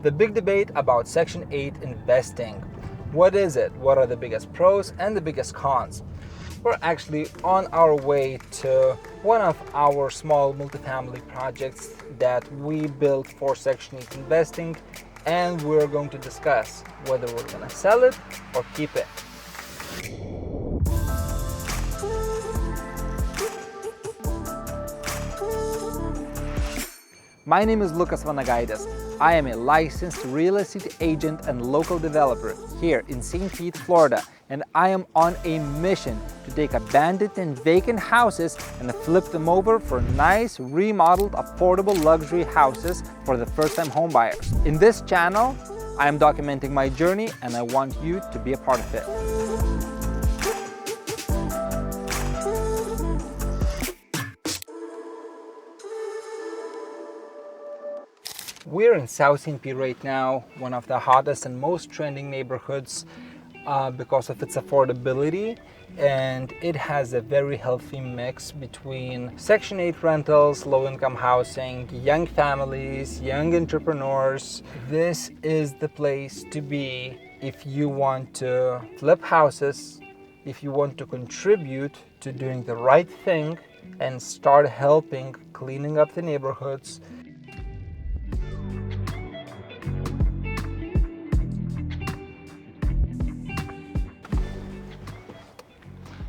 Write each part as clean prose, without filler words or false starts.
The big debate about Section 8 investing. What is it? What are the biggest pros and the biggest cons? We're actually on our way to one of our small multifamily projects that we built for Section 8 investing, and we're going to discuss whether we're going to sell it or keep it. My name is Lukas. I am a licensed real estate agent and local developer here in St. Pete, Florida, and I am on a mission to take abandoned and vacant houses and flip them over for nice, remodeled, affordable luxury houses for the first-time home buyers. In this channel, I am documenting my journey and I want you to be a part of it. We're in South St. Pete right now, one of the hottest and most trending neighborhoods because of its affordability, and it has a very healthy mix between Section 8 rentals, low-income housing, young families, young entrepreneurs. This is the place to be if you want to flip houses, if you want to contribute to doing the right thing and start helping cleaning up the neighborhoods.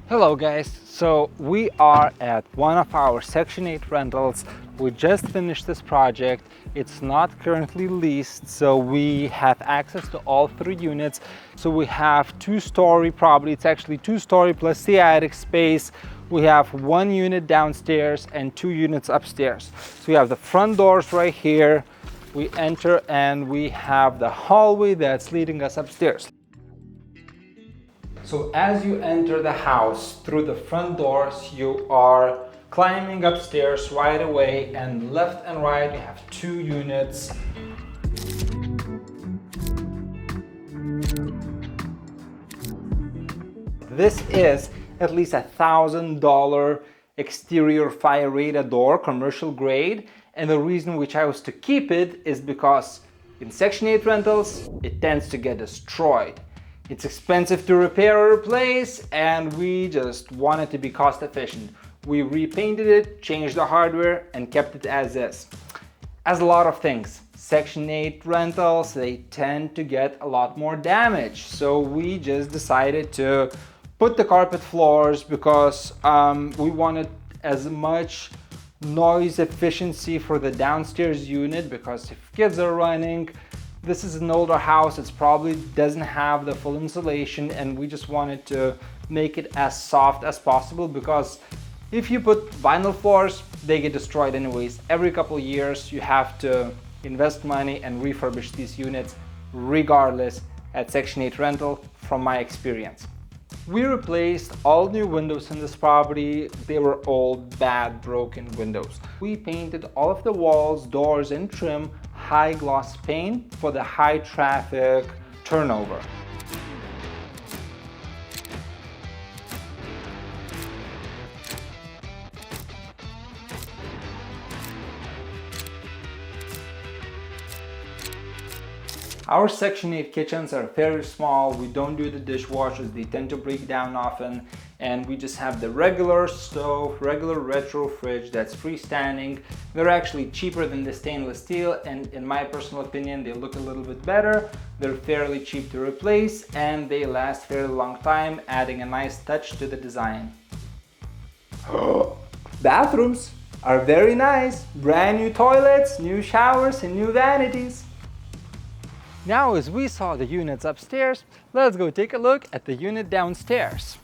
Hello guys, so we are at one of our Section 8 rentals. We just finished this project. It's not currently leased, so we have access to all 3 units. So we have 2-story property. It's actually 2-story plus the attic space. We have 1 unit downstairs and 2 units upstairs. So we have the front doors right here. We enter and we have the hallway that's leading us upstairs. So as you enter the house through the front doors, you are climbing upstairs right away, and left and right you have 2 units. This is at least $1,000 exterior fire rated door, commercial grade, and the reason we chose to keep it is because in Section 8 rentals it tends to get destroyed. It's expensive to repair or replace, and we just wanted to be cost efficient. We repainted it, changed the hardware, and kept it as is. As a lot of things, Section 8 rentals, they tend to get a lot more damage. So we just decided to put the carpet floors because we wanted as much noise efficiency for the downstairs unit, because if kids are running, this is an older house, it probably doesn't have the full insulation, and we just wanted to make it as soft as possible, because if you put vinyl floors, they get destroyed anyways. Every couple of years you have to invest money and refurbish these units regardless at Section 8 rental, from my experience. We replaced all new windows in this property. They were old, bad, broken windows. We painted all of the walls, doors, and trim high gloss paint for the high traffic turnover. Our Section 8 kitchens are very small. We don't do the dishwashers, they tend to break down often, and we just have the regular stove, regular retro fridge that's freestanding. They're actually cheaper than the stainless steel, and in my personal opinion, they look a little bit better. They're fairly cheap to replace, and they last a fairly long time, adding a nice touch to the design. Bathrooms are very nice. Brand new toilets, new showers, and new vanities. Now, as we saw the units upstairs, let's go take a look at the unit downstairs.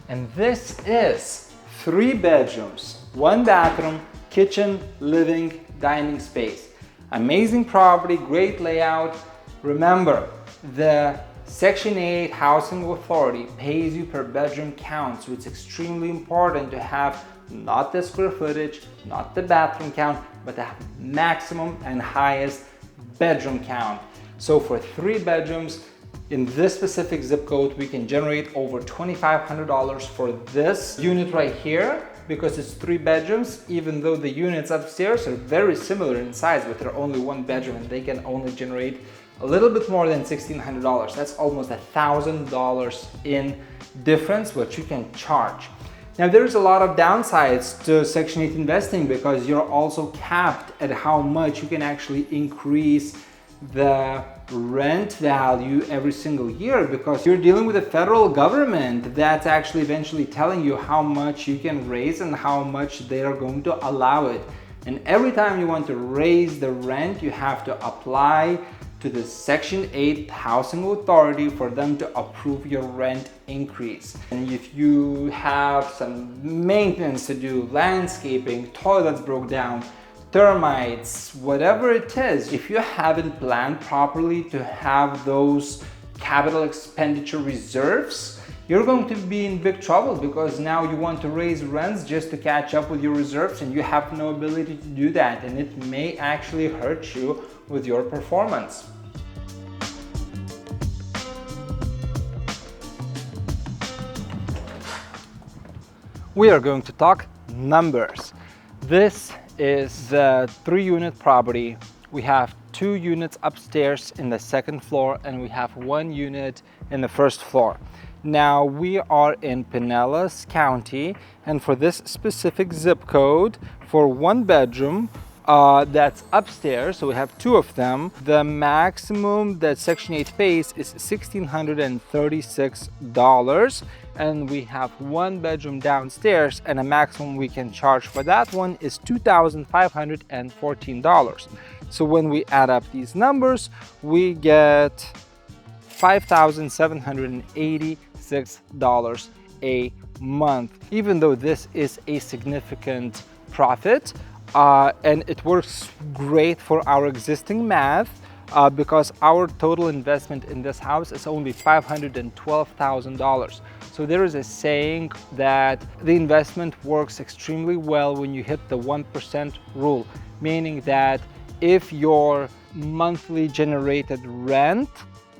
And this is 3 bedrooms, 1 bathroom, kitchen, living, dining space. Amazing property, great layout. Remember, the Section 8 Housing Authority pays you per bedroom count, so it's extremely important to have not the square footage, not the bathroom count, but the maximum and highest bedroom count. So for 3 bedrooms, In this specific zip code, we can generate over $2,500 for this unit right here because it's 3 bedrooms, even though the units upstairs are very similar in size, but they're only 1 bedroom and they can only generate a little bit more than $1,600. That's almost $1,000 in difference what you can charge. Now there's a lot of downsides to Section 8 investing because you're also capped at how much you can actually increase the rent value every single year, because you're dealing with the federal government that's actually eventually telling you how much you can raise and how much they are going to allow it. And every time you want to raise the rent, you have to apply to the Section 8 Housing Authority for them to approve your rent increase. And if you have some maintenance to do, landscaping, toilets broke down, termites, whatever it is, if you haven't planned properly to have those capital expenditure reserves, you're going to be in big trouble, because now you want to raise rents just to catch up with your reserves and you have no ability to do that, and it may actually hurt you with your performance. We are going to talk numbers. This is a 3-unit property. We have 2 units upstairs in the 2nd floor and we have 1 unit in the 1st floor. Now we are in Pinellas County, and for this specific zip code, for 1 bedroom that's upstairs, so we have 2 of them, the maximum that Section 8 pays is $1,636, and we have 1 bedroom downstairs, and a maximum we can charge for that one is $2,514. So when we add up these numbers, we get $5,786 a month. Even though this is a significant profit, and it works great for our existing math, because our total investment in this house is only $512,000. So there is a saying that the investment works extremely well when you hit the 1% rule, meaning that if your monthly generated rent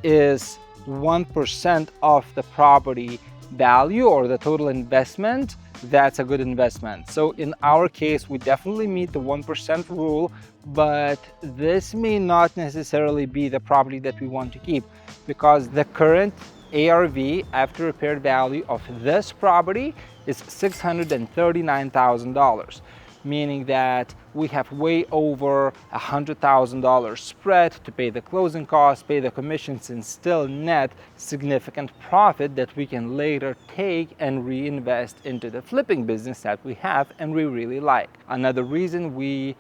is 1% of the property value or the total investment, that's a good investment. So in our case, we definitely meet the 1% rule, but this may not necessarily be the property that we want to keep, because the current ARV, after repaired value of this property, is $639,000, meaning that we have way over $100,000 spread to pay the closing costs, pay the commissions, and still net significant profit that we can later take and reinvest into the flipping business that we have and we really like. Another reason we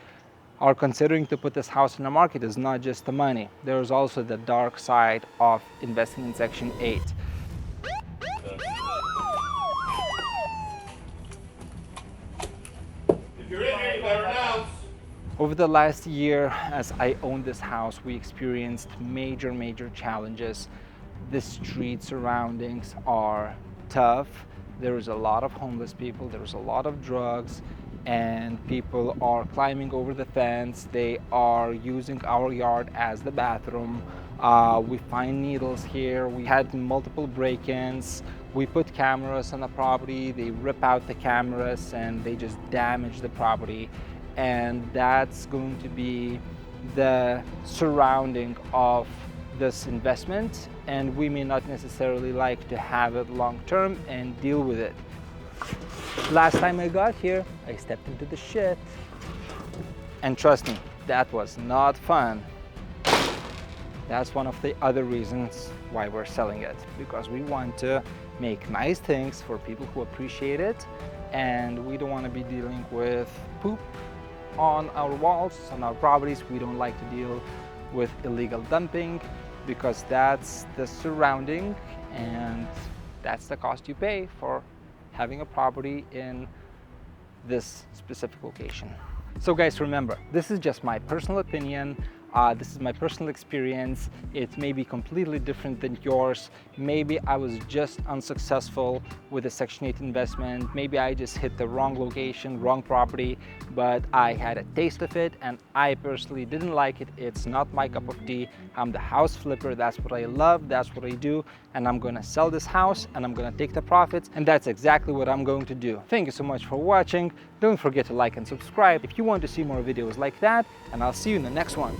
are considering to put this house in the market is not just the money. There's also the dark side of investing in Section 8. Over the last year, as I owned this house, we experienced major challenges. The street surroundings are tough. There is a lot of homeless people, there's a lot of drugs, and people are climbing over the fence. They are using our yard as the bathroom. We find needles here. We had multiple break-ins. We put cameras on the property. They rip out the cameras and they just damage the property. And that's going to be the surrounding of this investment, and we may not necessarily like to have it long term and deal with it. Last time I got here, I stepped into the shit, and trust me, that was not fun. That's one of the other reasons why we're selling it, because we want to make nice things for people who appreciate it, and we don't want to be dealing with poop on our walls, on our properties. We don't like to deal with illegal dumping, because that's the surrounding and that's the cost you pay for having a property in this specific location. So guys, remember, this is just my personal opinion. This is my personal experience. It may be completely different than yours. Maybe I was just unsuccessful with a Section 8 investment. Maybe I just hit the wrong location, wrong property, but I had a taste of it and I personally didn't like it. It's not my cup of tea. I'm the house flipper. That's what I love. That's what I do. And I'm gonna sell this house and I'm gonna take the profits. And that's exactly what I'm going to do. Thank you so much for watching. Don't forget to like and subscribe if you want to see more videos like that. And I'll see you in the next one.